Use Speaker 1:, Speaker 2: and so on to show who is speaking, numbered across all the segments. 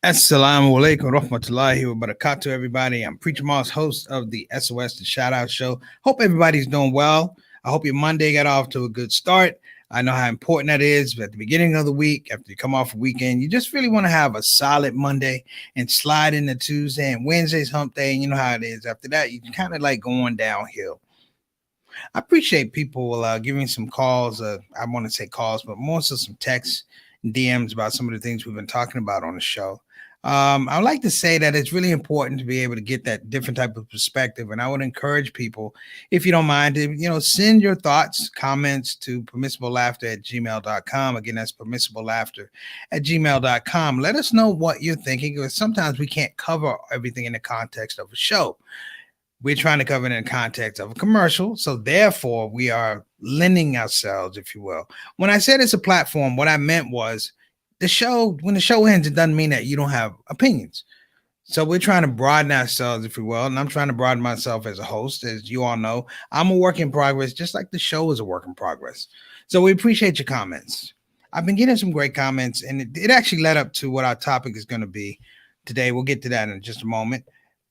Speaker 1: Assalamu alaikum rahmatullahi wa barakatuh, everybody. I'm Preacher Moss, host of the S.O.S, the Shout Out Show. Hope everybody's doing well. I hope your Monday got off to a good start. I know how important that is at the beginning of the week, after you come off a weekend. You just really want to have a solid Monday and slide into Tuesday and Wednesday's hump day. And you know how it is. After that, you kind of like going downhill. I appreciate people giving some calls. I want to say calls, but more so some texts, DMs about some of the things we've been talking about on the show. I would like to say that it's really important to be able to get that different type of perspective. And I would encourage people, if you don't mind, to send your thoughts, comments to permissiblelaughter@gmail.com. Again, that's permissiblelaughter@gmail.com. Let us know what you're thinking, because sometimes we can't cover everything in the context of a show. We're trying to cover it in the context of a commercial. So therefore, we are lending ourselves, if you will. When I said it's a platform, what I meant was when the show ends, it doesn't mean that you don't have opinions. So we're trying to broaden ourselves, if you will. And I'm trying to broaden myself as a host. As you all know, I'm a work in progress, just like the show is a work in progress. So we appreciate your comments. I've been getting some great comments, and it actually led up to what our topic is going to be today. We'll get to that in just a moment.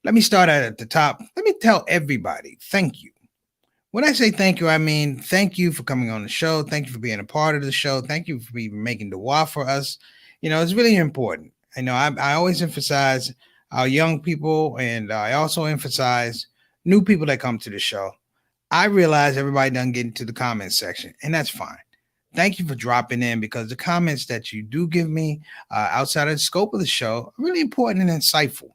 Speaker 1: Let me start at the top. Let me tell everybody, thank you. When I say thank you, I mean thank you for coming on the show. Thank you for being a part of the show. Thank you for even making dua for us. It's really important. I always emphasize our young people, and I also emphasize new people that come to the show. I realize everybody doesn't get into the comments section, and that's fine. Thank you for dropping in, because the comments that you do give me outside of the scope of the show are really important and insightful.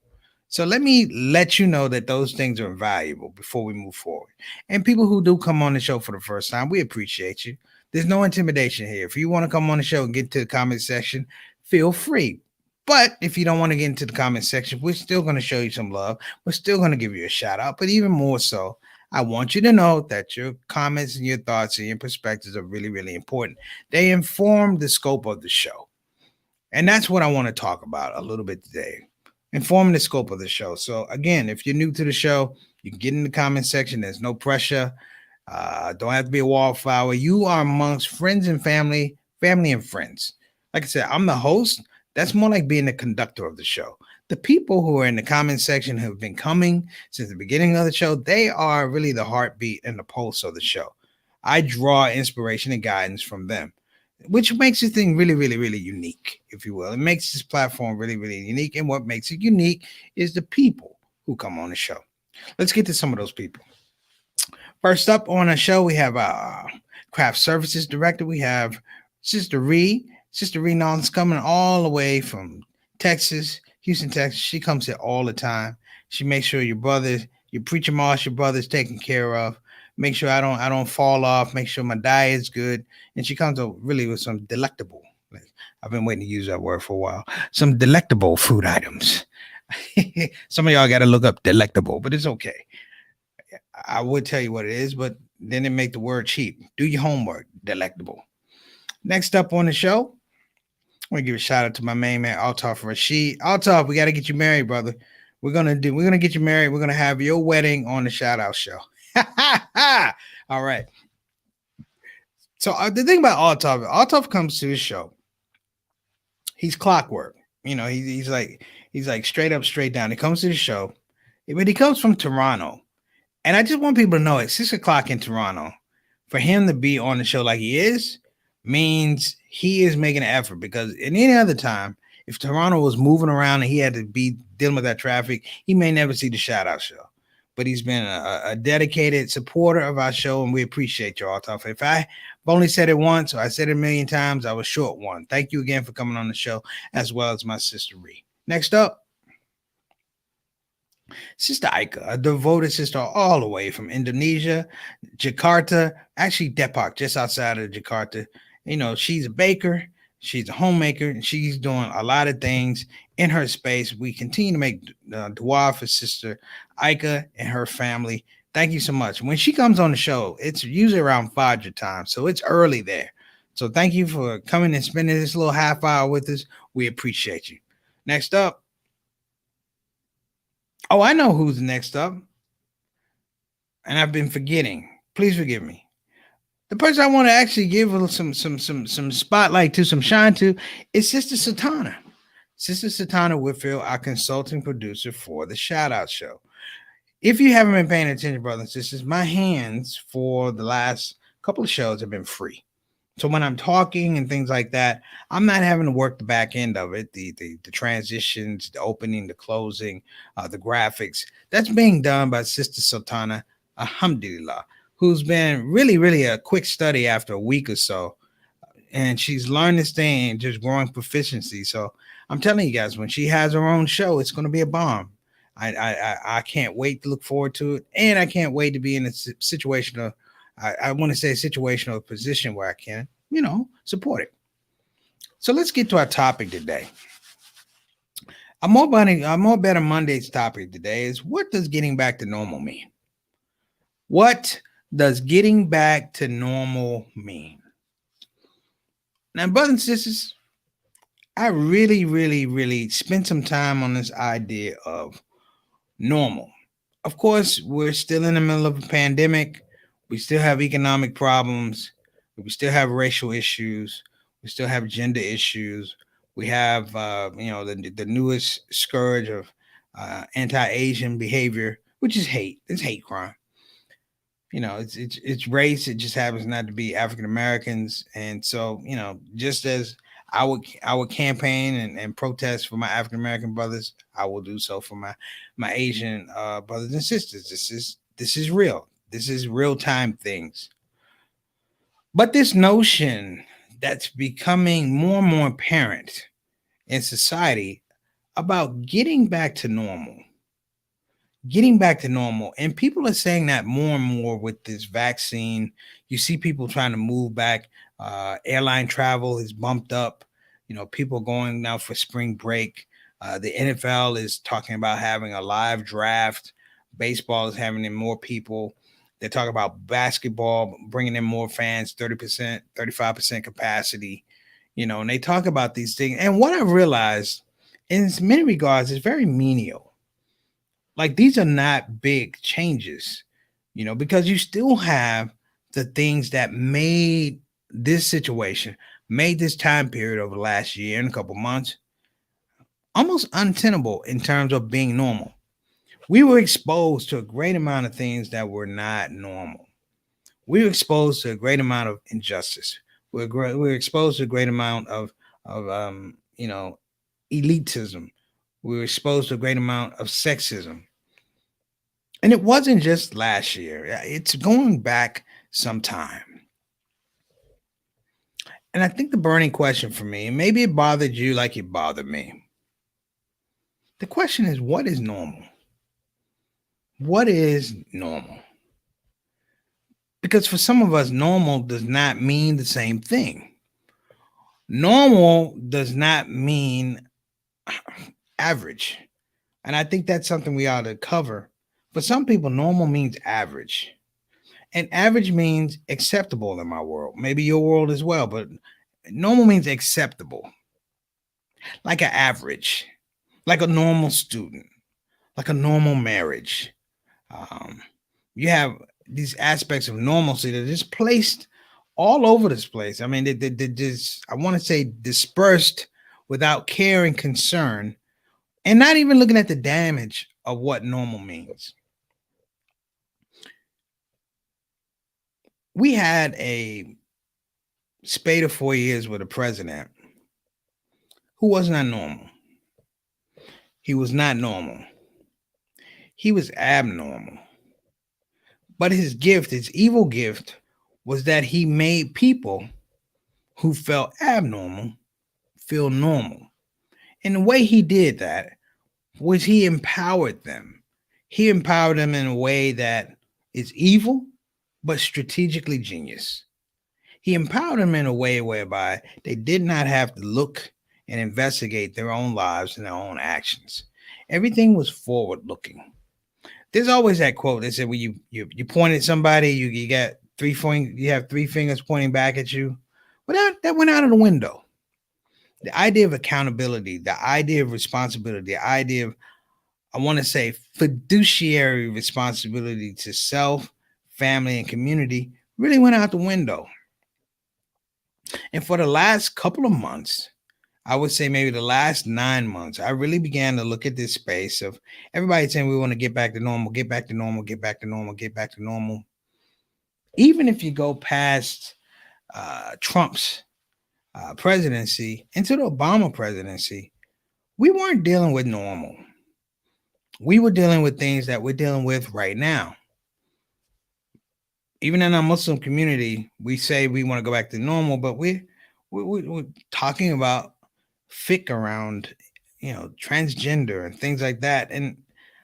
Speaker 1: So let me let you know that those things are valuable before we move forward. And people who do come on the show for the first time, we appreciate you. There's no intimidation here. If you want to come on the show and get to the comment section, feel free. But if you don't want to get into the comment section, we're still going to show you some love. We're still going to give you a shout out. But even more so, I want you to know that your comments and your thoughts and your perspectives are really, really important. They inform the scope of the show. And that's what I want to talk about a little bit today. Informing the scope of the show. So again, if you're new to the show, you can get in the comment section. There's no pressure. Don't have to be a wallflower. You are amongst friends and family and friends. Like I said, I'm the host. That's more like being the conductor of the show. The people who are in the comment section who have been coming since the beginning of the show, they are really the heartbeat and the pulse of the show. I draw inspiration and guidance from them, which makes this thing really, really, really unique, if you will. It makes this platform really, really unique. And what makes it unique is the people who come on the show. Let's get to some of those people. First up on the show, we have our craft services director. We have Sister Ree. Sister Ree Nolans coming all the way from Texas, Houston, Texas. She comes here all the time. She makes sure your preacher Moss, your brother's taken care of. Make sure I don't fall off. Make sure my diet is good. And she comes up really with some delectable. I've been waiting to use that word for a while. Some delectable food items. Some of y'all got to look up delectable, but it's okay. I would tell you what it is, but then it make the word cheap. Do your homework. Delectable. Next up on the show, I want to give a shout out to my main man, Altaf Rashid. Altaf, we got to get you married, brother. We're gonna get you married. We're gonna have your wedding on the shout out show. All right. So the thing about Altaf comes to the show. He's clockwork. He's like straight up, straight down. He comes to the show, but he comes from Toronto. And I just want people to know at 6:00 in Toronto, for him to be on the show like he is, means he is making an effort, because in any other time, if Toronto was moving around and he had to be dealing with that traffic, he may never see the shout out show. But he's been a dedicated supporter of our show, and we appreciate you all. If I've only said it once, or I said it a million times, I was short one. Thank you again for coming on the show, as well as my sister Ree. Next up, Sister Aika, a devoted sister all the way from Indonesia, Jakarta, actually Depok, just outside of Jakarta. She's a baker, she's a homemaker, and she's doing a lot of things in her space. We continue to make dua for Sister Aika and her family. Thank you so much. When she comes on the show, it's usually around Fajr time, so it's early there. So thank you for coming and spending this little half hour with us. We appreciate you. Next up. Oh, I know who's next up. And I've been forgetting. Please forgive me. The person I want to actually give some spotlight to, some shine to, is Sister Sultana. Sister Satana Whitfield, our consulting producer for the Shout Out Show. If you haven't been paying attention, brothers and sisters, my hands for the last couple of shows have been free. So when I'm talking and things like that, I'm not having to work the back end of it, the transitions, the opening, the closing, the graphics. That's being done by Sister Sultana, alhamdulillah, who's been really a quick study after a week or so, and she's learned this thing and just growing proficiency. So I'm telling you guys, when she has her own show, it's going to be a bomb. I can't wait to look forward to it, and I can't wait to be in a situation of I want to say a situational position where I can, support it. So let's get to our topic today. A more better Monday's topic today is, what does getting back to normal mean? What does getting back to normal mean? Now, brothers and sisters, I really spent some time on this idea of normal. Of course, we're still in the middle of a pandemic. We still have economic problems. We still have racial issues. We still have gender issues. We have, the newest scourge of anti-Asian behavior, which is hate. It's hate crime. It's race. It just happens not to be African Americans. And so, just as I would campaign and protest for my African American brothers, I will do so for my Asian brothers and sisters. This is real. This is real time things. But this notion that's becoming more and more apparent in society about getting back to normal. And people are saying that more and more with this vaccine. You see people trying to move back. Airline travel is bumped up. People going now for spring break. The NFL is talking about having a live draft. Baseball is having in more people. They talk about basketball bringing in more fans, 30%, 35% capacity. And they talk about these things. And what I've realized, in many regards, is very menial. Like, these are not big changes, because you still have the things that made this situation, made this time period over the last year and a couple months almost untenable in terms of being normal. We were exposed to a great amount of things that were not normal. We were exposed to a great amount of injustice. We were exposed to a great amount of elitism. We were exposed to a great amount of sexism. And it wasn't just last year. It's going back some time. And I think the burning question for me, and maybe it bothered you like it bothered me. The question is, what is normal? What is normal? Because for some of us, normal does not mean the same thing. Normal does not mean average. And I think that's something we ought to cover. For some people, normal means average. And average means acceptable in my world. Maybe your world as well, but normal means acceptable. Like an average, like a normal student, like a normal marriage. You have these aspects of normalcy that are just placed all over this place. I mean, they just, I want to say, dispersed without care and concern, and not even looking at the damage of what normal means. We had a spate of 4 years with a president who was not normal. He was not normal. He was abnormal. But his gift, his evil gift, was that he made people who felt abnormal feel normal. And the way he did that was he empowered them. He empowered them in a way that is evil, but strategically genius. He empowered them in a way whereby they did not have to look and investigate their own lives and their own actions. Everything was forward looking. There's always that quote. They said, when you point at somebody, you got you have three fingers pointing back at you. But that went out of the window. The idea of accountability, the idea of responsibility, the idea of, I want to say, fiduciary responsibility to self, family, and community really went out the window. And for the last couple of months, I would say maybe the last 9 months, I really began to look at this space of everybody saying we want to get back to normal, get back to normal, get back to normal, get back to normal. Even if you go past Trump's presidency into the Obama presidency, we weren't dealing with normal. We were dealing with things that we're dealing with right now. Even in our Muslim community, we say we want to go back to normal, but we're talking about fiqh around, transgender and things like that. And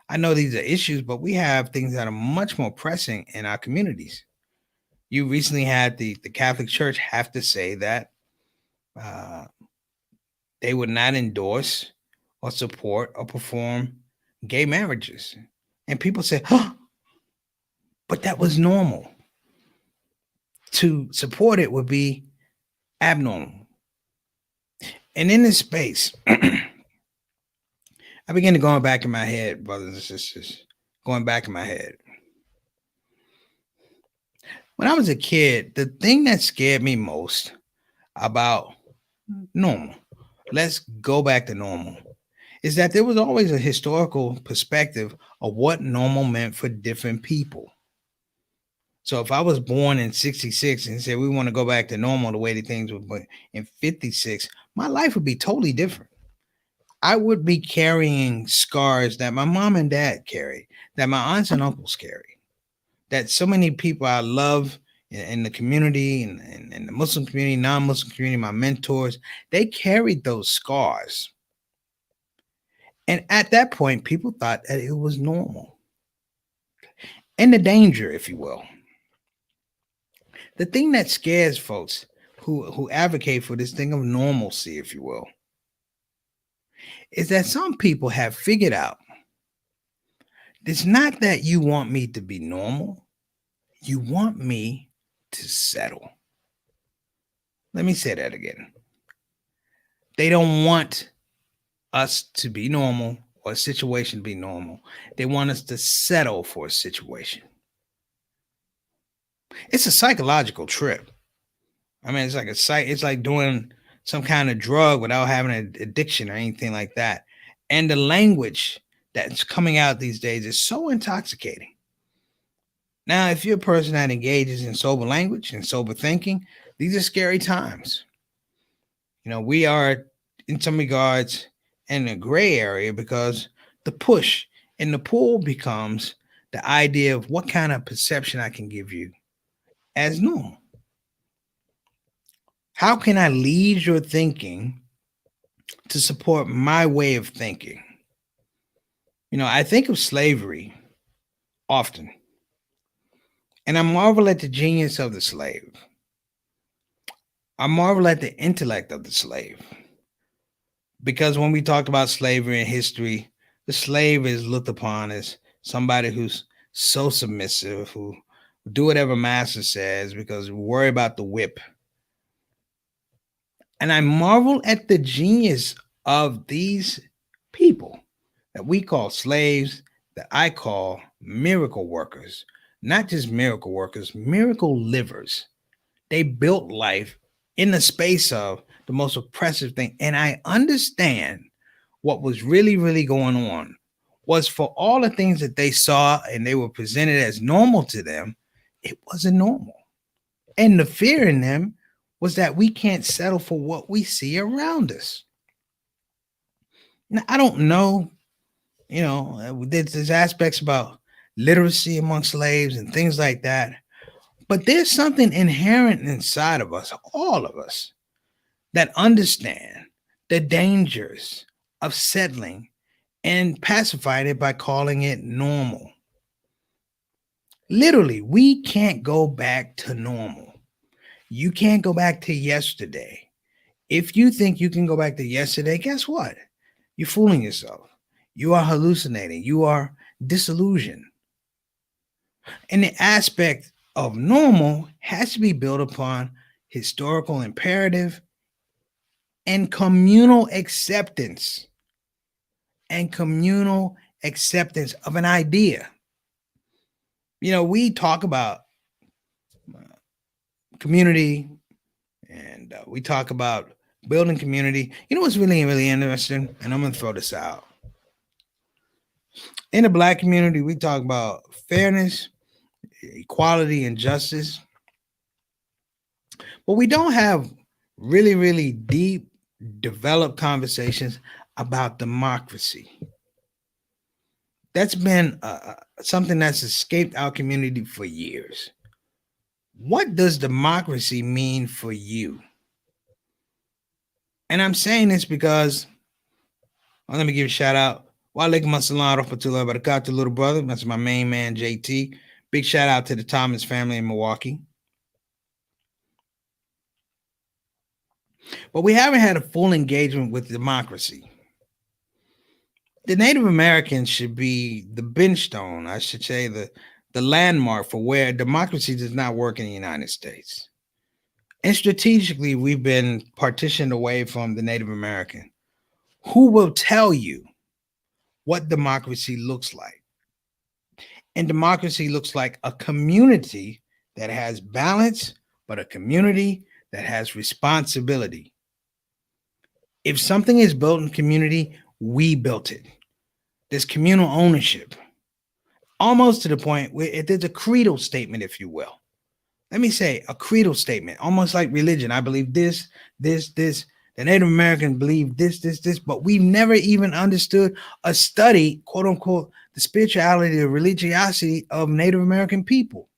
Speaker 1: I know these are issues, but we have things that are much more pressing in our communities. You recently had the Catholic Church have to say that uh, they would not endorse or support or perform gay marriages. And people say, oh, but that was normal. To support it would be abnormal. And in this space, I began to going back in my head, brothers and sisters, going back in my head. When I was a kid, the thing that scared me most about normal, let's go back to normal, is that there was always a historical perspective of what normal meant for different people. So if I was born in 66 and said we want to go back to normal the way the things were in 56, my life would be totally different. I would be carrying scars that my mom and dad carried, that my aunts and uncles carry, that so many people I love in the community and the Muslim community, non-Muslim community, my mentors, they carried those scars. And at that point, people thought that it was normal. And the danger, if you will. The thing that scares folks who advocate for this thing of normalcy, if you will, is that some people have figured out it's not that you want me to be normal, you want me to settle. Let me say that again. They don't want us to be normal or a situation to be normal. They want us to settle for a situation. It's a psychological trip. I mean, it's like doing some kind of drug without having an addiction or anything like that. And the language that's coming out these days is so intoxicating. Now, if you're a person that engages in sober language and sober thinking, these are scary times. We are in some regards in a gray area because the push and the pull becomes the idea of what kind of perception I can give you as normal. How can I lead your thinking to support my way of thinking? I think of slavery often, and I marvel at the genius of the slave. I marvel at the intellect of the slave. Because when we talked about slavery in history, the slave is looked upon as somebody who's so submissive, who do whatever master says because we worry about the whip. And I marvel at the genius of these people that we call slaves, that I call miracle workers. Not just miracle workers, miracle livers. They built life in the space of the most oppressive thing. And I understand what was really, really going on was for all the things that they saw and they were presented as normal to them, it wasn't normal. And the fear in them was that we can't settle for what we see around us. Now, I don't know, there's aspects about literacy among slaves and things like that. But there's something inherent inside of us, all of us, that understand the dangers of settling and pacifying it by calling it normal. Literally, we can't go back to normal. You can't go back to yesterday. If you think you can go back to yesterday, guess what? You're fooling yourself. You are hallucinating. You are disillusioned. And the aspect of normal has to be built upon historical imperative and communal acceptance of an idea. We talk about community and we talk about Building community. You know what's really, really interesting? And I'm going to throw this out. In the black community, we talk about fairness, equality, and justice, but we don't have really, really deep, developed conversations about democracy. That's been something that's escaped our community for years. What does democracy mean for you? And I'm saying this because let me give a shout out. Walaikum assalam rahmatullahi wa barakatuh, little brother. That's my main man, JT. Big shout out to the Thomas family in Milwaukee. But we haven't had a full engagement with democracy. The Native Americans should be the benchstone, I should say, the landmark for where democracy does not work in the United States. And strategically, we've been partitioned away from the Native American, who will tell you what democracy looks like. And democracy looks like a community that has balance, but a community that has responsibility. If something is built in community, we built it. There's communal ownership, almost to the point where there's a creedal statement, if you will. Let me say a creedal statement, almost like religion. I believe this, this, this. The Native Americans believe this, this, this, but we've never even understood a study, quote unquote, the spirituality, the religiosity of Native American people.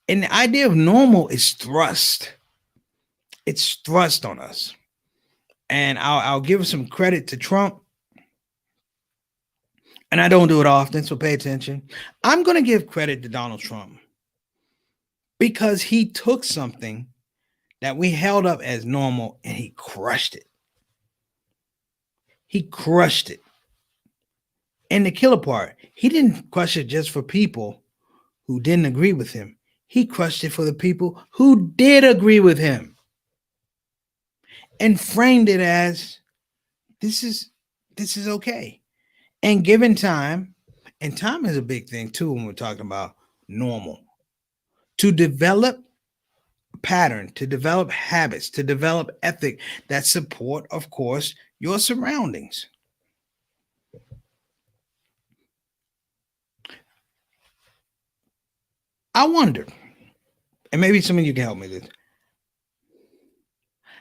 Speaker 1: And the idea of normal is thrust. It's thrust on us. And I'll give some credit to Trump. And I don't do it often, so pay attention. I'm going to give credit to Donald Trump because he took something that we held up as normal and he crushed it. He crushed it. And the killer part, he didn't crush it just for people who didn't agree with him. He crushed it for the people who did agree with him and framed it as this is okay. And given time, and time is a big thing too when we're talking about normal, to develop pattern, to develop habits, to develop ethic that support, of course, your surroundings. I wonder, and maybe some of you can help me with this,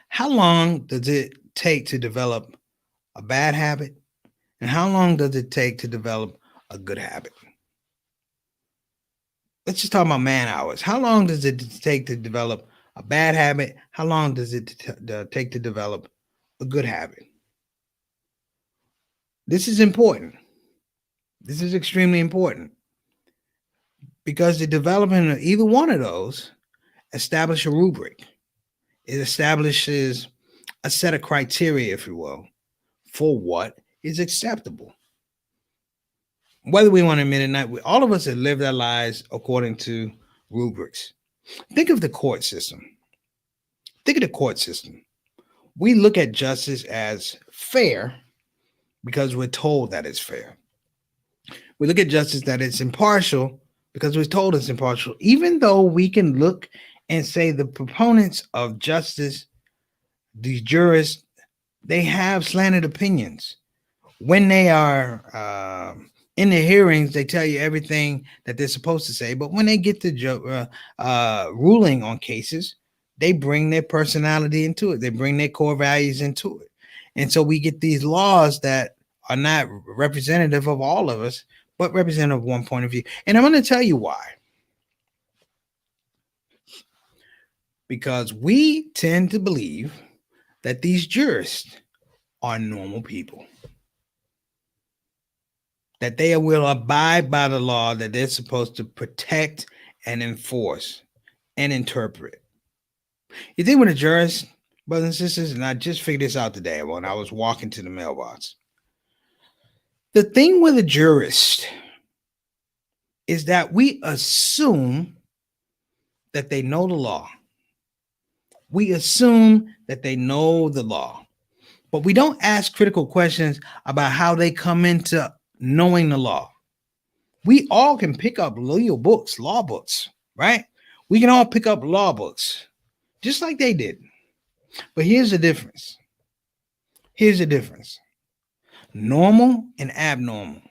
Speaker 1: how long does it take to develop a bad habit? And how long does it take to develop a good habit? Let's just talk about man hours. How long does it take to develop a bad habit? How long does it take to develop a good habit? This is important. This is extremely important because the development of either one of those establish a rubric. It establishes a set of criteria, if you will, for what is acceptable. Whether we want to admit it or not, all of us have lived our lives according to rubrics. Think of the court system. Think of the court system. We look at justice as fair because we're told that it's fair. We look at justice that it's impartial because we're told it's impartial, even though we can look and say the proponents of justice, these jurists, they have slanted opinions. When they are in the hearings, they tell you everything that they're supposed to say. But when they get to ruling on cases, they bring their personality into it. They bring their core values into it. And so we get these laws that are not representative of all of us, but representative of one point of view. And I'm going to tell you why. Because we tend to believe that these jurists are normal people, that they will abide by the law that they're supposed to protect and enforce and interpret. You think when a jurist, brothers and sisters, and I just figured this out today when I was walking to the mailbox. The thing with a jurist is that we assume that they know the law. We assume that they know the law, but we don't ask critical questions about how they come into knowing the law. We all can pick up legal books, law books, right? We can all pick up law books, just like they did. But here's the difference. Here's the difference. Normal and abnormal.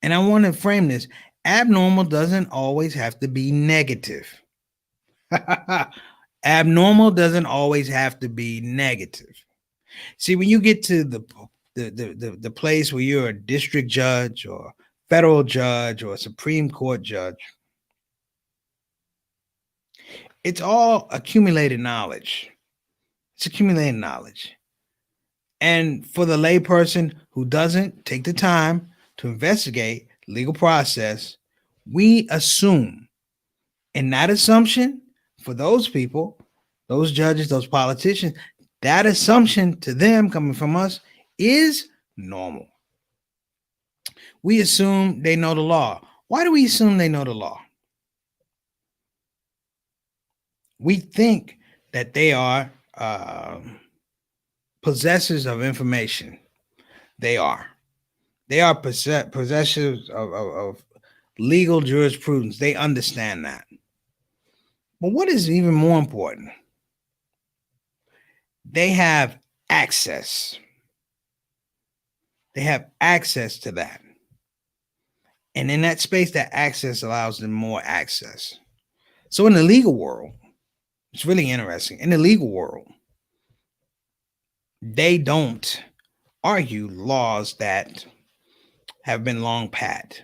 Speaker 1: And I want to frame this. Abnormal doesn't always have to be negative. Abnormal doesn't always have to be negative. See, when you get to the place where you're a district judge or federal judge or a Supreme Court judge, it's all accumulated knowledge. It's accumulated knowledge. And for the layperson who doesn't take the time to investigate legal process, we assume. And that assumption for those people, those judges, those politicians, that assumption to them coming from us is normal. We assume they know the law. Why do we assume they know the law? We think that they are possessors of information. They are. They are possessors of legal jurisprudence. They understand that. But what is even more important? They have access. They have access to that. And in that space, that access allows them more access. So in the legal world, it's really interesting. In the legal world, they don't argue laws that have been long pat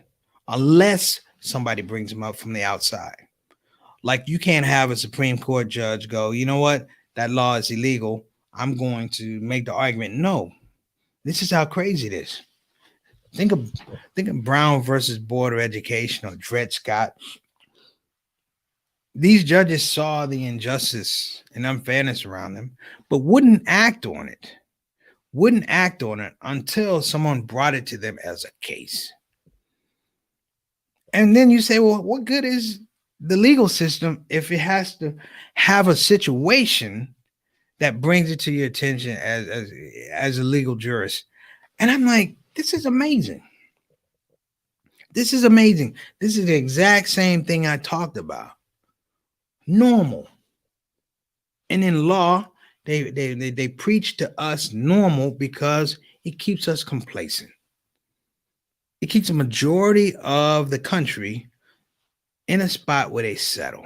Speaker 1: unless somebody brings them up from the outside. Like you can't have a Supreme Court judge go, you know what, that law is illegal. I'm going to make the argument. No, this is how crazy it is. Think of Brown versus Board of Education or Dred Scott. These judges saw the injustice and unfairness around them, but wouldn't act on it. Wouldn't act on it until someone brought it to them as a case. And then you say, well, what good is the legal system if it has to have a situation that brings it to your attention as a legal jurist? And I'm like, this is amazing. This is amazing. This is the exact same thing I talked about. Normal. And in law, they preach to us normal because it keeps us complacent. It keeps the majority of the country in a spot where they settle.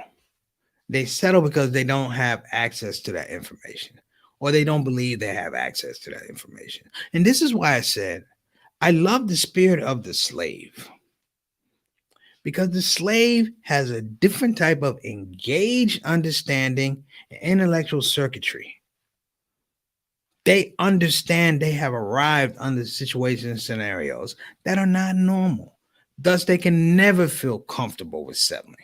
Speaker 1: They settle because they don't have access to that information, or they don't believe they have access to that information. And this is why I said, I love the spirit of the slave, because the slave has a different type of engaged understanding and intellectual circuitry. They understand they have arrived under situations and scenarios that are not normal. Thus, they can never feel comfortable with settling.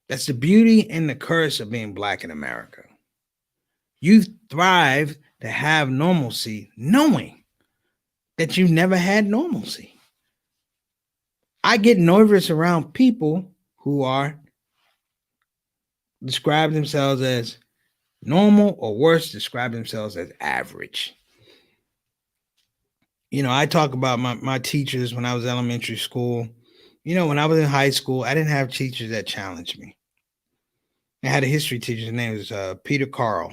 Speaker 1: That's the beauty and the curse of being Black in America. You thrive to have normalcy, knowing that you've never had normalcy. I get nervous around people who are describe themselves as normal, or worse, describe themselves as average. You know, I talk about my teachers when I was elementary school. You know, when I was in high school, I didn't have teachers that challenged me. I had a history teacher. His name was Peter Carl,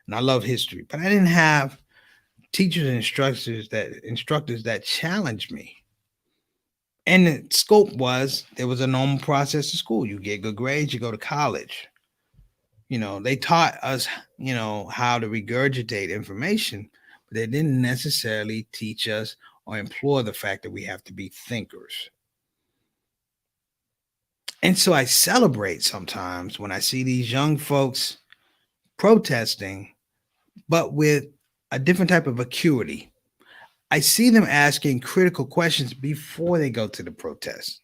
Speaker 1: and I love history. But I didn't have teachers and instructors that challenged me. And the scope was there was a normal process to school. You get good grades, you go to college. You know, they taught us, you know, how to regurgitate information, but they didn't necessarily teach us or implore the fact that we have to be thinkers. And so I celebrate sometimes when I see these young folks protesting, but with a different type of acuity. I see them asking critical questions before they go to the protest.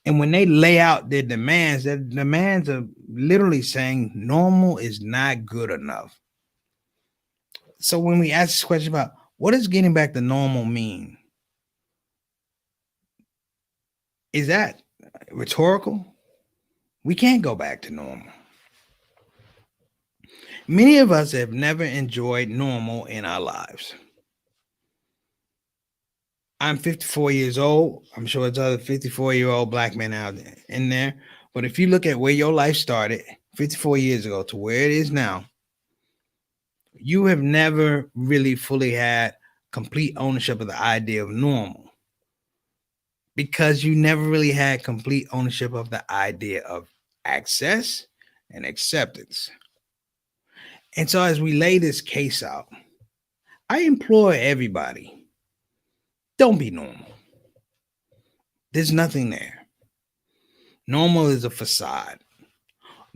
Speaker 1: And when they lay out their demands are literally saying normal is not good enough. So when we ask this question about what does getting back to normal mean? Is that rhetorical? We can't go back to normal. Many of us have never enjoyed normal in our lives. I'm 54 years old. I'm sure it's other 54-year-old Black men out there in there. But if you look at where your life started 54 years ago to where it is now, you have never really fully had complete ownership of the idea of normal, because you never really had complete ownership of the idea of access and acceptance. And so as we lay this case out, I implore everybody, don't be normal. There's nothing there. Normal is a facade.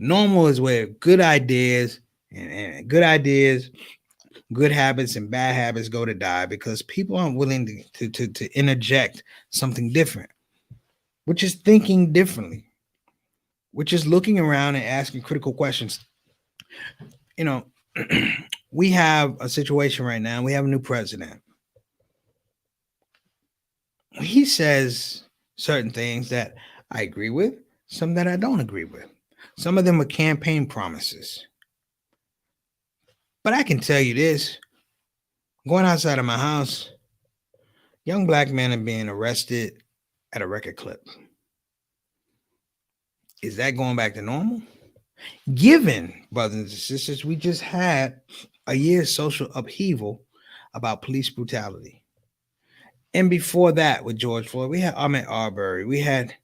Speaker 1: Normal is where good ideas and good habits and bad habits go to die, because people aren't willing to interject something different, which is thinking differently, which is looking around and asking critical questions. You know, we have a situation right now. We have a new president. He says certain things that I agree with, some that I don't agree with. Some of them are campaign promises. But I can tell you this, going outside of my house, young black men are being arrested at a record clip. Is that going back to normal? Given, brothers and sisters, we just had a year's social upheaval about police brutality. And before that, with George Floyd, we had Ahmaud Arbery, we had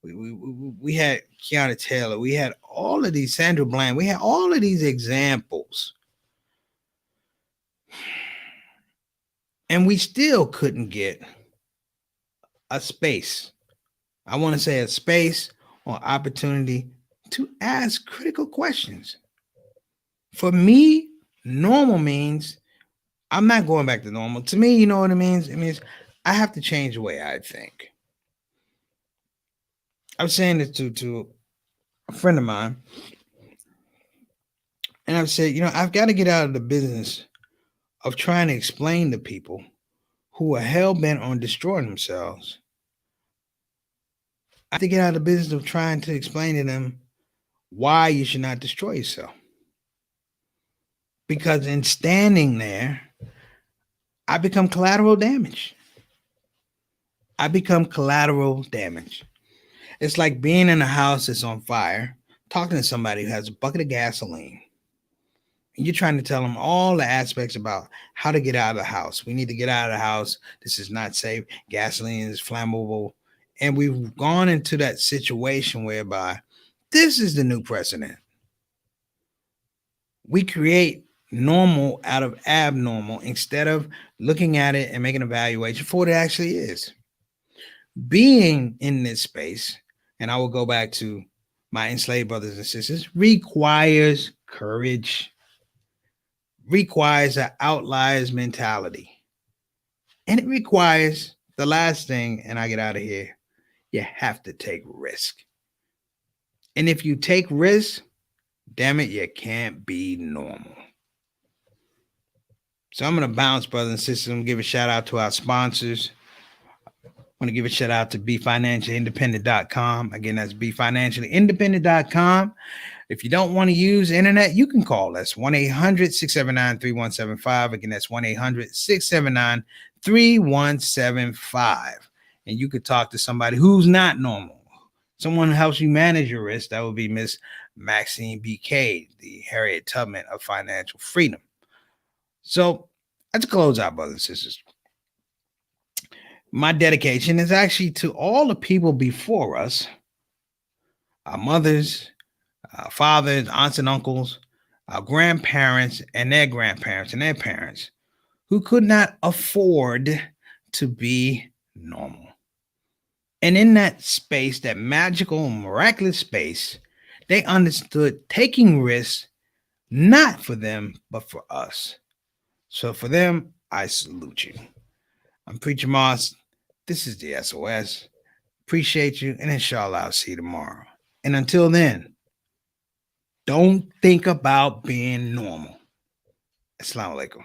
Speaker 1: Keanu Taylor, we had all of these, Sandra Bland, we had all of these examples. And we still couldn't get a space. I want to say a space or opportunity to ask critical questions. For me, normal means I'm not going back to normal. To me, you know what it means? It means I have to change the way I think. I was saying this to a friend of mine, and I've said, I've got to get out of the business of trying to explain to people who are hell-bent on destroying themselves. I have to get out of the business of trying to explain to them why you should not destroy yourself. Because in standing there, I become collateral damage. It's like being in a house that's on fire, talking to somebody who has a bucket of gasoline. And you're trying to tell them all the aspects about how to get out of the house. We need to get out of the house. This is not safe. Gasoline is flammable. And we've gone into that situation whereby this is the new precedent. We create normal out of abnormal instead of looking at it and making an evaluation for what it actually is. Being in this space, and I will go back to my enslaved brothers and sisters, requires courage, requires an outliers mentality. And it requires the last thing, and I get out of here, you have to take risk. And if you take risks, damn it, you can't be normal. So I'm going to bounce, brothers and sisters. I'm going to give a shout out to our sponsors. I want to give a shout out to BeFinanciallyIndependent.com. Again, that's BeFinanciallyIndependent.com. If you don't want to use internet, you can call us 1-800-679-3175. Again, that's 1-800-679-3175. And you could talk to somebody who's not normal. Someone who helps you manage your risk. That would be Miss Maxine B.K., the Harriet Tubman of financial freedom. So let's close out, brothers and sisters. My dedication is actually to all the people before us, our mothers, our fathers, aunts and uncles, our grandparents and their grandparents and their parents, who could not afford to be normal. And in that space, that magical, miraculous space, they understood taking risks, not for them, but for us. So for them, I salute you. I'm Preacher Moss. This is the S.O.S. Appreciate you, and inshallah, I'll see you tomorrow. And until then, don't think about being normal. Assalamu alaikum.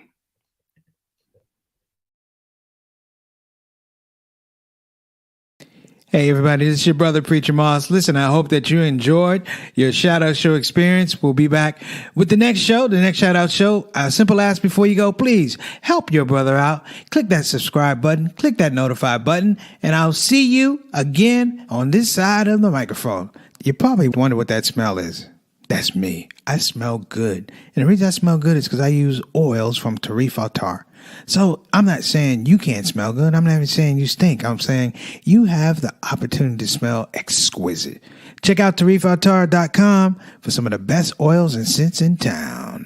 Speaker 2: Hey everybody, this is your brother Preacher Moss. Listen, I hope that you enjoyed your shout out show experience. We'll be back with the next show, the next shout out show. A simple ask before you go, please help your brother out. Click that subscribe button, click that notify button, and I'll see you again on this side of the microphone. You probably wonder what that smell is. That's me. I smell good. And the reason I smell good is because I use oils from Tarif. So I'm not saying you can't smell good. I'm not even saying you stink. I'm saying you have the opportunity to smell exquisite. Check out tarifatar.com for some of the best oils and scents in town.